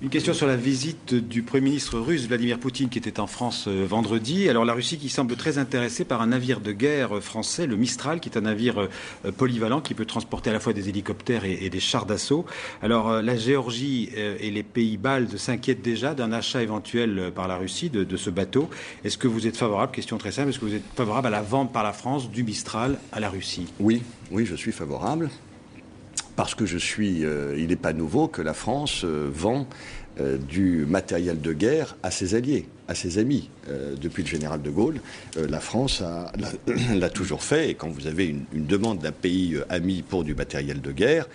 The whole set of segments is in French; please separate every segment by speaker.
Speaker 1: Une question sur la visite du Premier ministre russe Vladimir Poutine qui était en France vendredi. Alors la Russie qui semble très intéressée par un navire de guerre français, le Mistral, qui est un navire polyvalent qui peut transporter à la fois des hélicoptères et des chars d'assaut. Alors la Géorgie et les pays baltes s'inquiètent déjà d'un achat éventuel par la Russie de ce bateau. Est-ce que vous êtes favorable, question très simple, est-ce que vous êtes favorable à la vente par la France du Mistral à la Russie?
Speaker 2: Oui, je suis favorable. Parce que il n'est pas nouveau que la France vend du matériel de guerre à ses alliés, à ses amis. Depuis le général de Gaulle, la France l'a toujours fait. Et quand vous avez une demande d'un pays ami pour du matériel de guerre,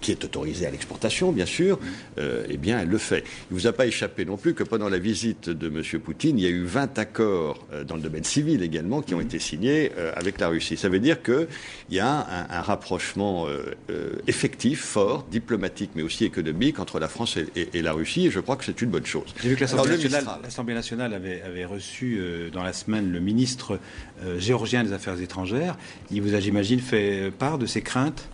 Speaker 2: qui est autorisé à l'exportation, bien sûr, eh bien, elle le fait. Il ne vous a pas échappé non plus que pendant la visite de M. Poutine, il y a eu 20 accords dans le domaine civil également qui ont été signés avec la Russie. Ça veut dire qu'il y a un rapprochement effectif, fort, diplomatique, mais aussi économique entre la France et la Russie, et je crois que c'est une bonne chose.
Speaker 1: J'ai vu que l'Assemblée nationale avait reçu dans la semaine le ministre géorgien des Affaires étrangères. Il vous a, j'imagine, fait part de ses craintes?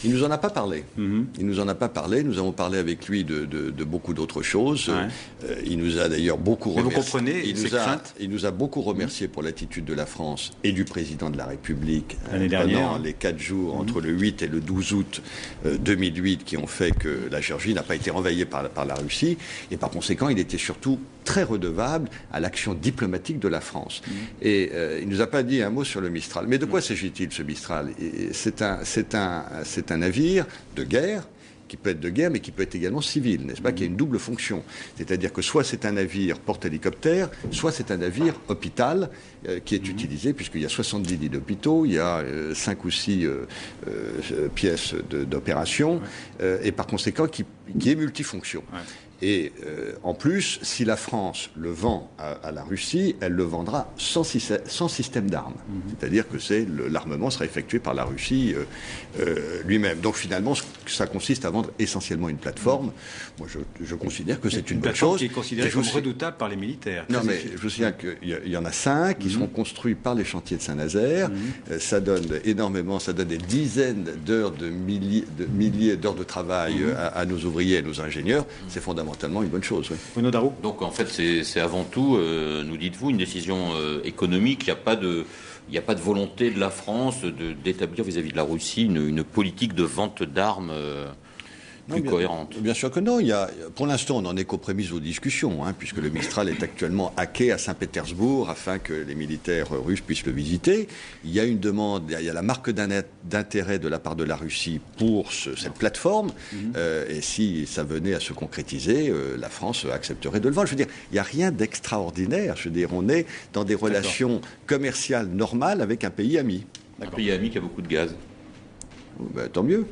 Speaker 2: Il ne nous en a pas parlé. Il nous en a pas parlé. Nous avons parlé avec lui de beaucoup d'autres choses. Ouais. Il nous a d'ailleurs beaucoup remercié.
Speaker 1: Vous comprenez ces craintes ?
Speaker 2: Il nous a beaucoup remercié pour l'attitude de la France et du président de la République
Speaker 1: pendant
Speaker 2: les 4 jours entre le 8 et le 12 août 2008 qui ont fait que la Géorgie n'a pas été renvoyée par la Russie. Et par conséquent, il était surtout très redevable à l'action diplomatique de la France. Et il ne nous a pas dit un mot sur le Mistral. Mais de quoi s'agit-il, ce Mistral ? C'est un navire de guerre, qui peut être de guerre, mais qui peut être également civil, n'est-ce pas, qui a une double fonction. C'est-à-dire que soit c'est un navire porte-hélicoptère, soit c'est un navire hôpital qui est utilisé, puisqu'il y a 70 lits d'hôpitaux, il y a 5 ou 6 pièces d'opération, et par conséquent qui est multifonction. Ouais. Et en plus, si la France le vend à la Russie, elle le vendra sans système d'armes. C'est-à-dire que l'armement sera effectué par la Russie lui-même. Donc finalement, ça consiste à vendre essentiellement une plateforme. Moi, je considère que c'est une bonne chose.
Speaker 1: Qui est considérée comme redoutable par les militaires.
Speaker 2: Non, mais je me souviens qu'il y en a 5 qui seront construits par les chantiers de Saint-Nazaire. Ça donne énormément, ça donne des dizaines d'heures, de milliers d'heures de travail à nos ouvriers et à nos ingénieurs. C'est fondamental. Une bonne chose, oui.
Speaker 1: Bruno Darroux.
Speaker 3: Donc en fait, c'est avant tout, nous dites-vous, une décision économique. Il n'y a pas de volonté de la France d'établir vis-à-vis de la Russie une politique de vente d'armes plus cohérente.
Speaker 2: Bien sûr que non. Pour l'instant, on n'en est qu'aux prémices aux discussions, puisque le Mistral est actuellement hacké à Saint-Pétersbourg afin que les militaires russes puissent le visiter. Il y a une demande, il y a la marque d'intérêt de la part de la Russie pour cette plateforme. Et si ça venait à se concrétiser, la France accepterait de le vendre. Je veux dire, il n'y a rien d'extraordinaire. Je veux dire, on est dans des relations commerciales normales avec un pays ami.
Speaker 3: Un pays ami qui a beaucoup de gaz.
Speaker 2: Tant mieux.